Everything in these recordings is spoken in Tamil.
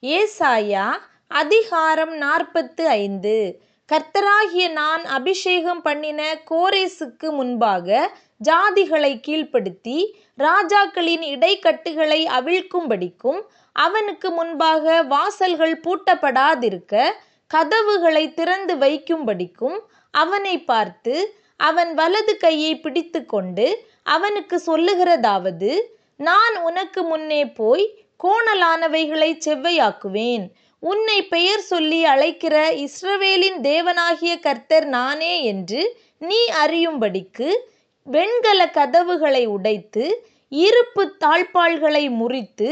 ஏசாயா அதிகாரம் 45. கர்த்தராகிய நான் அபிஷேகம் பண்ணின கோரேசுக்கு முன்பாக ஜாதிகளை கீழ்ப்படுத்தி ராஜாக்களின் இடைக்கட்டுகளை அவிழ்க்கும்படிக்கும் அவனுக்கு முன்பாக வாசல்கள் பூட்டப்படாதிருக்க கதவுகளை திறந்து வைக்கும்படிக்கும் அவனை பார்த்து அவன் வலது கையை பிடித்து கொண்டு அவனுக்கு சொல்லுகிறதாவது, நான் உனக்கு முன்னே போய் கோணலானவைகளை செவ்வையாக்குவேன். உன்னை பெயர் சொல்லி அழைக்கிற இஸ்ரவேலின் தேவனாகிய கர்த்தர் நானே என்று நீ அறியும்படிக்கு வெண்கல கதவுகளை உடைத்து இருப்பு தாழ்பாள்களை முறித்து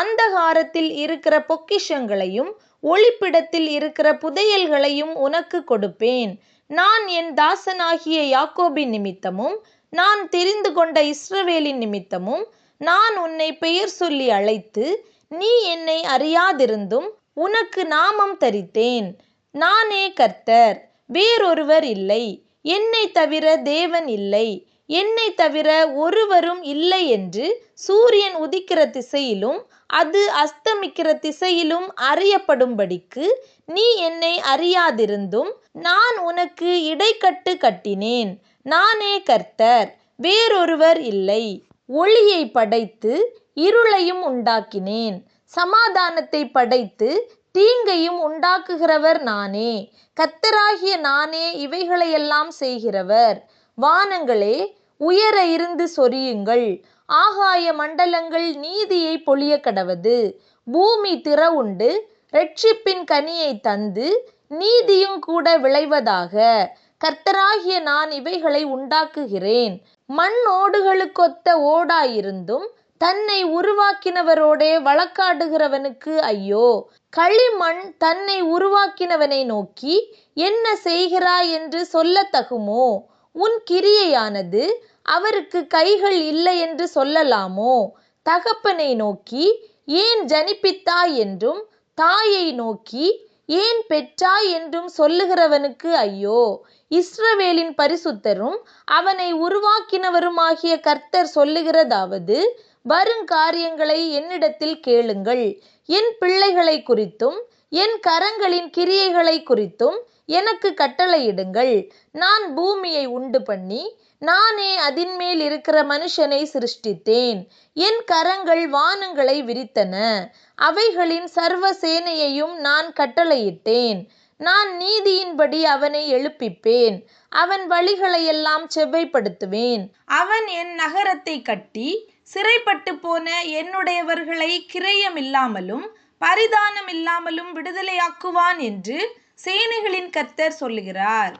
அந்தகாரத்தில் இருக்கிற பொக்கிஷங்களையும் ஒளிப்பிடத்தில் இருக்கிற புதையல்களையும் உனக்கு கொடுப்பேன். நான் என் தாசனாகிய யாக்கோபின் நிமித்தமும் நான் தெரிந்து கொண்ட இஸ்ரவேலின் நிமித்தமும் நான் உன்னை பெயர் சொல்லி அழைத்து நீ என்னை அறியாதிருந்தும் உனக்கு நாமம் தரித்தேன். நானே கர்த்தர், வேறொருவர் இல்லை. என்னை தவிர தேவன் இல்லை. என்னை தவிர ஒருவரும் இல்லை என்று சூரியன் உதிக்கிற திசையிலும் அது அஸ்தமிக்கிற திசையிலும் அறியப்படும்படிக்கு நீ என்னை அறியாதிருந்தும் நான் உனக்கு இடைக்கட்டு கட்டினேன். நானே கர்த்தர், வேறொருவர் இல்லை. ஒளியை படைத்து இருளையும் உண்டாக்கினேன். சமாதானத்தை படைத்து தீங்கையும் உண்டாக்குகிறவர் நானே. கர்த்தராகிய நானே இவைகளையெல்லாம் செய்கிறவர். வானங்களே, உயர இருந்து சொரியுங்கள். ஆகாய மண்டலங்கள் நீதியை பொழிய கடவது. பூமி திறவுண்டு இரட்சிப்பின் கனியை தந்து நீதியும் கூட விளைவதாக. கர்த்தராகிய நான் இவைகளை உண்டாக்குகிறேன். மண் ஓடுகளுக்கொத்த ஓடாயிருந்தும் தன்னை உருவாக்கினவரோடே வழக்காடுகிறவனுக்கு ஐயோ. களிமண் தன்னை உருவாக்கினவனை நோக்கி என்ன செய்கிறாய் என்று சொல்லத்தகுமோ? உன் கிரியையானது அவருக்கு கைகள் இல்லை என்று சொல்லலாமோ? தகப்பனை நோக்கி ஏன் ஜனிப்பித்தாய் என்றும் தாயை நோக்கி ஏன் பெற்றாய் என்றும் சொல்லுகிறவனுக்கு ஐயோ. இஸ்ரவேலின் பரிசுத்தரும் அவனை உருவாக்கினவருமாகிய கர்த்தர் சொல்லுகிறதாவது, வருங்காரியங்களை என்னிடத்தில் கேளுங்கள். என் பிள்ளைகளை குறித்தும் என் கரங்களின் கிரியைகளை குறித்தும் எனக்கு கட்டளையிடுங்கள். நான் பூமியை உண்டு பண்ணி நானே அதின்மேல் இருக்கிற மனுஷனை சிருஷ்டித்தேன். என் கரங்கள் வானங்களை விரித்தன. அவைகளின் சர்வ சேனையையும் நான் கட்டளையிட்டேன். நான் நீதியின்படி அவனை எழுப்பிப்பேன். அவன் வழிகளையெல்லாம் செவ்வைப்படுத்துவேன். அவன் என் நகரத்தை கட்டி சிறைப்பட்டு போன என்னுடையவர்களை கிரயமில்லாமலும் பரிதானமில்லாமலும் விடுதலையாக்குவான் என்று சேனைகளின் கர்த்தர் சொல்லுகிறார்.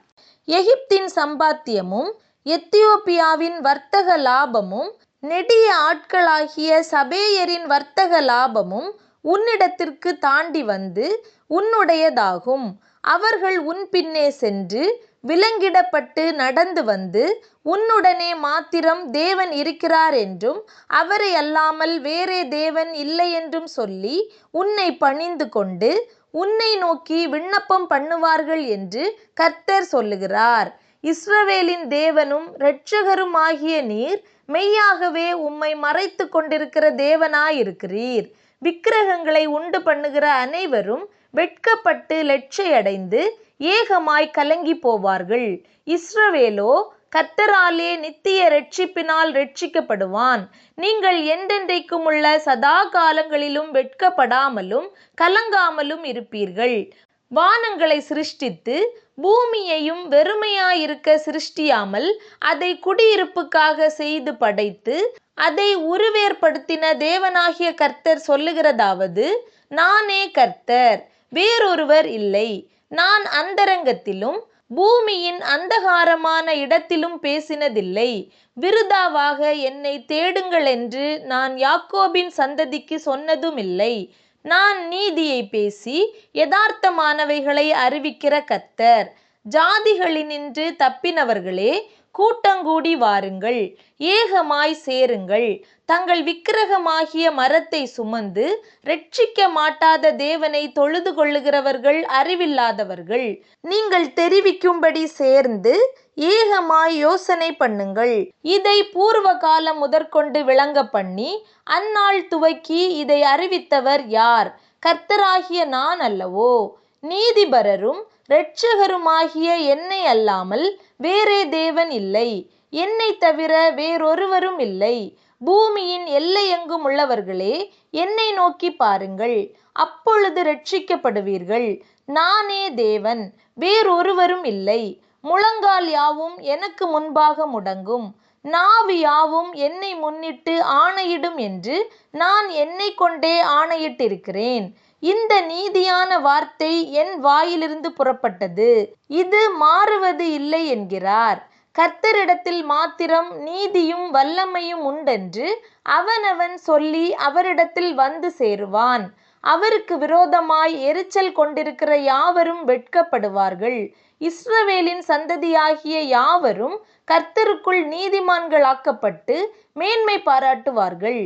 எகிப்தின் சம்பாத்தியமும் எத்தியோப்பியாவின் வர்த்தக லாபமும் நெடிய ஆட்களாகிய சபேயரின் வர்த்தக லாபமும் உன்னிடத்திற்கு தாண்டி வந்து உன்னுடையதாகும். அவர்கள் உன் பின்னே சென்று விலங்கிடப்பட்டு நடந்து வந்து உன்னுடனே மாத்திரம் தேவன் இருக்கிறார் என்றும் அவரை அல்லாமல் வேறே தேவன் இல்லை என்றும் சொல்லி உன்னை பணிந்து கொண்டு உன்னை நோக்கி விண்ணப்பம் பண்ணுவார்கள் என்று கர்த்தர் சொல்லுகிறார். இஸ்ரவேலின் தேவனும் இரட்சகருமாகிய நீர் மெய்யாகவே உம்மை மறைத்து கொண்டிருக்கிற தேவனாயிருக்கிறீர். விக்கிரகங்களை உண்டு பண்ணுகிற அனைவரும் வெட்கப்பட்டு லட்சையடைந்து ஏகமாய் கலங்கி போவார்கள். இஸ்ரவேலோ கர்த்தராலே நித்திய இரட்சிப்பினால் இரட்சிக்கப்படுவான். நீங்கள் என்றென்றைக்கும் உள்ள சதா காலங்களிலும் வெட்கப்படாமலும் கலங்காமலும் இருப்பீர்கள். வானங்களை சிருஷ்டித்து பூமியையும் வெறுமையாயிருக்க சிருஷ்டியாமல் அதை குடியிருப்புக்காக செய்து படைத்து அதை உருவேற்படுத்தின தேவனாகிய கர்த்தர் சொல்லுகிறதாவது, நானே கர்த்தர், வேறொருவர் இல்லை. நான் அந்தரங்கத்திலும் பூமியின் அந்தகாரமான இடத்திலும் பேசினதில்லை. விருதாவாக என்னை தேடுங்கள் என்று நான் யாக்கோபின் சந்ததிக்கு சொன்னதுமில்லை. நான் நீதியை பேசி யதார்த்தமானவைகளை அறிவிக்கிற கர்த்தர். ஜாதிகளினின்று தப்பினவர்களே, கூட்டங்கூடி வாருங்கள், ஏகமாய் சேருங்கள். தங்கள் விக்கிரகமாகிய மரத்தை சுமந்து இரட்சிக்க மாட்டாத தேவனை தொழுது கொள்ளுகிறவர்கள் அறிவில்லாதவர்கள். நீங்கள் தெரிவிக்கும்படி சேர்ந்து ஏகமாய் யோசனை பண்ணுங்கள். இதை பூர்வ காலம் முதற்கொண்டு விளங்க பண்ணி அந்நாள் துவக்கி இதை அறிவித்தவர் யார்? கர்த்தராகிய நான் அல்லவோ? நீதிபரரும் இரட்சகருமாகிய என்னை அல்லாமல் வேறே தேவன் இல்லை, என்னை தவிர வேறொருவரும் இல்லை. பூமியின் எல்லையெங்கும் உள்ளவர்களே, என்னை நோக்கி பாருங்கள், அப்பொழுது இரட்சிக்கப்படுவீர்கள். நானே தேவன், வேறொருவரும் இல்லை. முழங்கால் யாவும் எனக்கு முன்பாக முடங்கும், நாவு யாவும் என்னை முன்னிட்டு ஆணையிடும் என்று நான் என்னை கொண்டே ஆணையிட்டிருக்கிறேன். இந்த நீதியான வார்த்தை என் வாயிலிருந்து புறப்பட்டது, இது மாறுவது இல்லை என்கிறார். கர்த்தரிடத்தில் மாத்திரம் நீதியும் வல்லமையும் உண்டென்று அவனவன் சொல்லி அவரிடத்தில் வந்து சேருவான். அவருக்கு விரோதமாய் எரிச்சல் கொண்டிருக்கிற யாவரும் வெட்கப்படுவார்கள். இஸ்ரவேலின் சந்ததியாகிய யாவரும் கர்த்தருக்குள் நீதிமான்களாக்கப்பட்டு மேன்மை பாராட்டுவார்கள்.